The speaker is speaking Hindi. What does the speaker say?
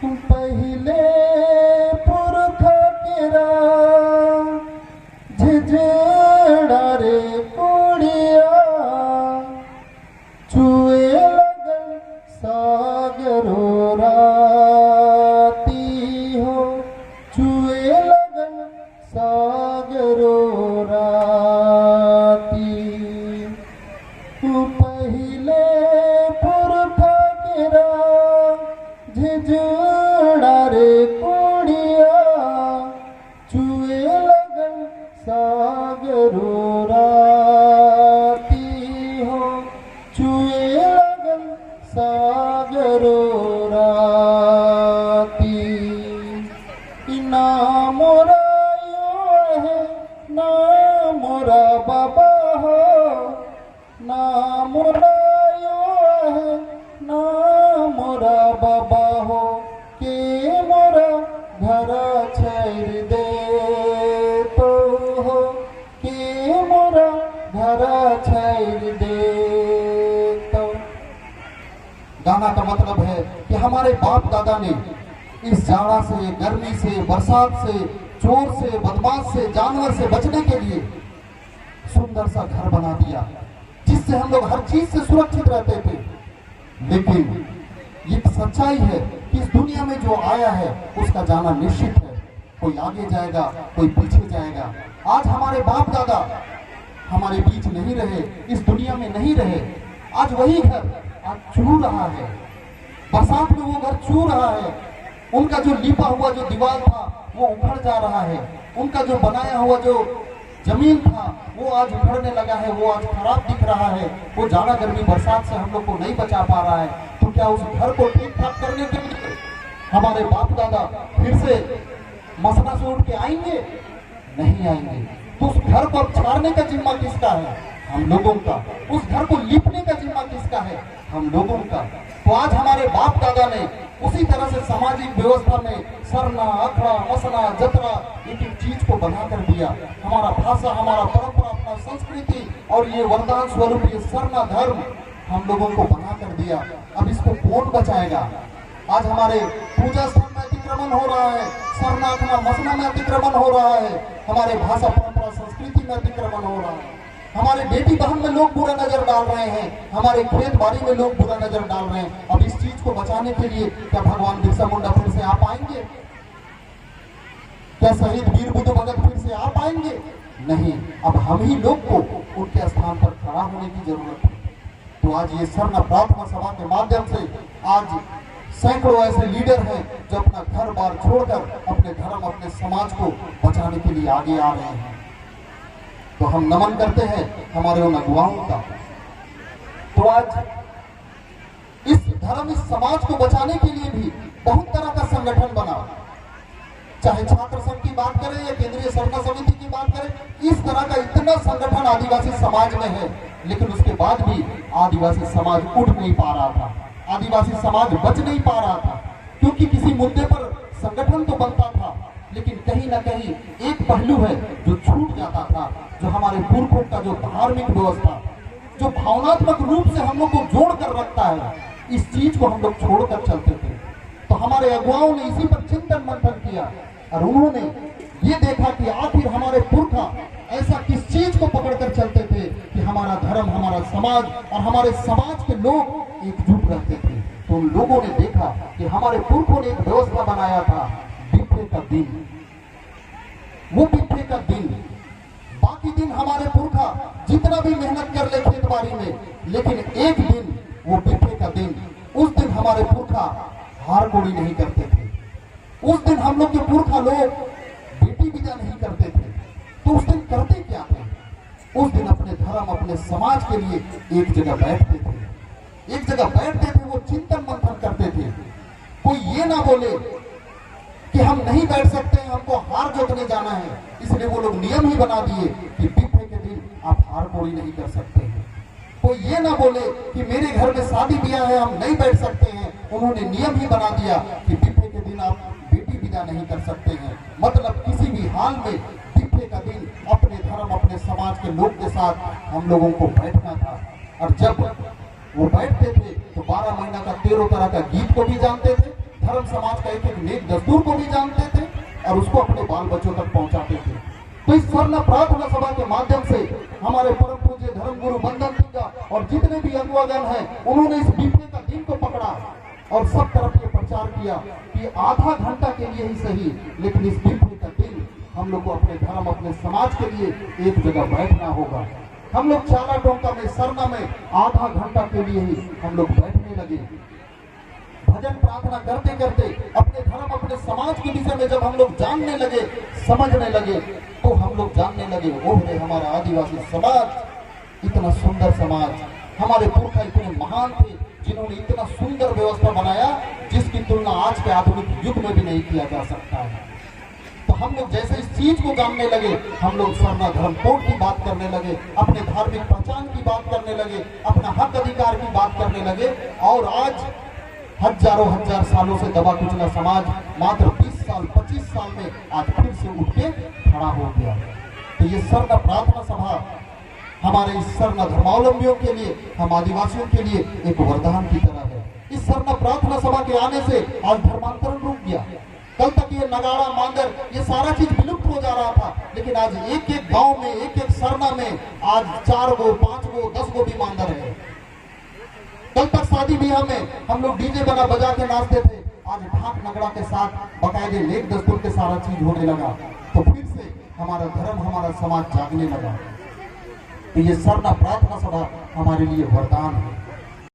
पहिले पुरख केरा झिझड़ा रे कुड़िया चुए लगन सागरो राती हो चुए लगन सागरो राती पहिले पुरख केरा झिझड़ा रे कुड़िया चुए लगन सागरो राती हो चुए लगन सागरो राती ना मोरा यो है ना मोरा बाबा हो ना मोरा यो है ना मोरा बाबा हो के मोरा घर छोड़ दे तो हो के मोरा घर छोड़ दे तो। गाना का मतलब है कि हमारे बाप दादा ने इस जाड़ा से, गर्मी से, बरसात से, चोर से, बदमाश से, जानवर से बचने के लिए सुंदर सा घर बना दिया जिससे हम लोग हर चीज से सुरक्षित रहते थे। लेकिन ये सच्चाई है कि इस दुनिया में जो आया है उसका जाना निश्चित है। कोई आगे जाएगा, कोई पीछे जाएगा। आज हमारे बाप दादा हमारे बीच नहीं रहे, इस दुनिया में नहीं रहे। आज वही घर आज चू रहा है, बरसात में वो घर चू रहा है। उनका जो लिपा हुआ जो दीवार था वो उखड़ जा रहा है, उनका जो बनाया हुआ जो जमीन था वो आज उखड़ने लगा है, वो आज खराब दिख रहा है। वो जाड़ा गर्मी बरसात से हम लोग को नहीं बचा पा रहा है। तो क्या उस घर को ठीक ठाक करने के लिए हमारे बाप दादा फिर से मसना से उठ के आएंगे? नहीं आएंगे। तो उस घर को छाड़ने का जिम्मा किसका है? हम लोगों का। उस घर को लिपने का जिम्मा किसका है? हम लोगों का। तो आज हमारे बाप दादा ने उसी तरह से सामाजिक व्यवस्था में सरना, अखड़ा, मसना, जतरा एक एक चीज को बना कर दिया। हमारा भाषा, हमारा परंपरा, अपना संस्कृति और ये वरदान स्वरूप ये सरना धर्म हम लोगों को बना कर दिया। अब इसको कौन बचाएगा? आज हमारे पूजा स्थान में अतिक्रमण हो रहा है, सरना, अखड़ा, मसना में अतिक्रमण हो रहा है, हमारे भाषा, परंपरा, संस्कृति में अतिक्रमण हो रहा है। हमारे बेटी बहन में लोग बुरा नजर डाल रहे हैं, हमारे खेत बाड़ी में लोग बुरा नजर डाल रहे हैं। अब इस चीज को बचाने के लिए क्या भगवान बिरसा मुंडा फिर से आ पाएंगे? क्या शहीद वीर बुद्ध भगत फिर से आ पाएंगे? नहीं। अब हम ही लोग को उनके स्थान पर खड़ा होने की जरूरत है। तो आज ये सरना प्रार्थना सभा के माध्यम से आज सैकड़ों ऐसे लीडर हैं जो अपना घर बार छोड़कर अपने धर्म, अपने समाज को बचाने के लिए आगे आ रहे हैं। तो हम नमन करते हैं हमारे उन अगुवाओं का। तो आज इस धर्म, इस समाज को बचाने के लिए भी बहुत तरह का संगठन बना, चाहे छात्र संघ की बात करें या केंद्रीय सरना समिति की बात करें, इस तरह का इतना संगठन आदिवासी समाज में है। लेकिन उसके बाद भी आदिवासी समाज उठ नहीं पा रहा था, आदिवासी समाज बच नहीं पा रहा था। क्योंकि किसी मुद्दे पर संगठन तो बनता था, लेकिन कहीं ना कहीं एक पहलू है जो छूट जाता था, जो हमारे पुरखों का जो धार्मिक व्यवस्था, जो भावनात्मक रूप से हम लोग को जोड़ कर रखता है, इस चीज को हम लोग छोड़कर चलते थे। तो हमारे अगुवाओं ने इसी पर चिंतन मंथन किया और उन्होंने ये देखा कि आखिर हमारे पुरखा ऐसा किस चीज को पकड़कर चलते थे कि हमारा धर्म, हमारा समाज और हमारे समाज के लोग एकजुट रहते थे। तो उन लोगों ने देखा कि हमारे पुरखों ने एक व्यवस्था बनाया था, बिफे का दिन। वो बिफे का दिन, बाकी दिन हमारे पुरखा जितना भी मेहनत कर ले खेत बाड़ी में, लेकिन एक दिन वो बिफे का दिन, उस दिन हमारे पुरखा हार कोड़ी नहीं करते थे। उस दिन हम लोग के पुरखा लोग बेटी विदा नहीं करते थे। तो उस दिन करते क्या थे? उस दिन अपने धर्म, अपने समाज के लिए एक जगह बैठते थे, एक जगह बैठते थे, वो चिंतन मंथन करते थे। कोई ये ना बोले कि हम नहीं बैठ सकते हैं, हमको हार जोतने जाना है, इसलिए वो लोग नियम ही बना दिए कि बिफे के दिन आप हार कोड़ी नहीं कर सकते हैं। कोई ये ना बोले कि मेरे घर में शादी ब्याह है, हम नहीं बैठ सकते हैं, उन्होंने नियम ही बना दिया कि बिफे के दिन आप बेटी विदा नहीं कर सकते हैं। मतलब किसी भी हाल में बिफे का दिन अपने धर्म, अपने समाज के लोग के साथ हम लोगों को बैठना था। और जब वो बैठते थे तो 12 महीना का 13 तरह का गीत को भी जानते थे, धर्म समाज का एक एक नेक दस्तूर को भी जानते थे और उसको अपने बाल बच्चों तक पहुंचाते थे। तो इस स्वर्ण प्रार्थना सभा के माध्यम से हमारे परम पूज्य धर्म गुरु बंदन सिंह का और जितने भी अगुवागण हैं, उन्होंने इस बीपे का दिन को पकड़ा और सब तरफ ये प्रचार किया कि आधा घंटा के लिए ही सही, लेकिन इस बीपे का दिन हम लोग को अपने धर्म, अपने समाज के लिए एक जगह बैठना होगा। हम लोग चाला टोंका में, सरना में आधा घंटा के लिए ही हम लोग बैठने लगे। भजन प्रार्थना करते करते अपने धर्म, अपने समाज के विषय में जब हम लोग जानने लगे, समझने लगे, तो हम लोग जानने लगे, ओह रे हमारा आदिवासी समाज इतना सुंदर समाज, हमारे पुरखा इतने महान थे जिन्होंने इतना सुंदर व्यवस्था बनाया जिसकी तुलना आज के आधुनिक युग में भी नहीं किया जा सकता है। तो हम लोग जैसे इस चीज को जानने लगे, हम लोग सरना धर्म कोड की बात करने लगे, अपने धार्मिक पहचान की बात करने लगे, अपना हक अधिकार की बात करने लगे, और आज हजारों हजार सालों से दबा कुचला समाज मात्र 20 साल 25 साल में आज फिर से उठ के खड़ा हो गया। तो ये सरना प्रार्थना सभा हमारे इस सरना धर्मावलंबियों के लिए, हम आदिवासियों के लिए एक वरदान की तरह है। इस सरना प्रार्थना सभा के आने से आज धर्मांतरण रुक गया। कल तक ये नगाड़ा, मांगर, ये सारा चीज विलुप्त हो जा रहा था, लेकिन आज एक एक गांव में, एक एक सरना में आज 4 गो 5 गो 10 गो भी मांगर है। कल तक शादी ब्याह में हम लोग डीजे बना बजा के नाचते थे, आज ढाक नगड़ा के साथ बकायदे नेक दस्तूर के सारा चीज होने लगा। तो फिर से हमारा धर्म, हमारा समाज जागने लगा। तो ये सरना प्रार्थना सभा हमारे लिए वरदान है।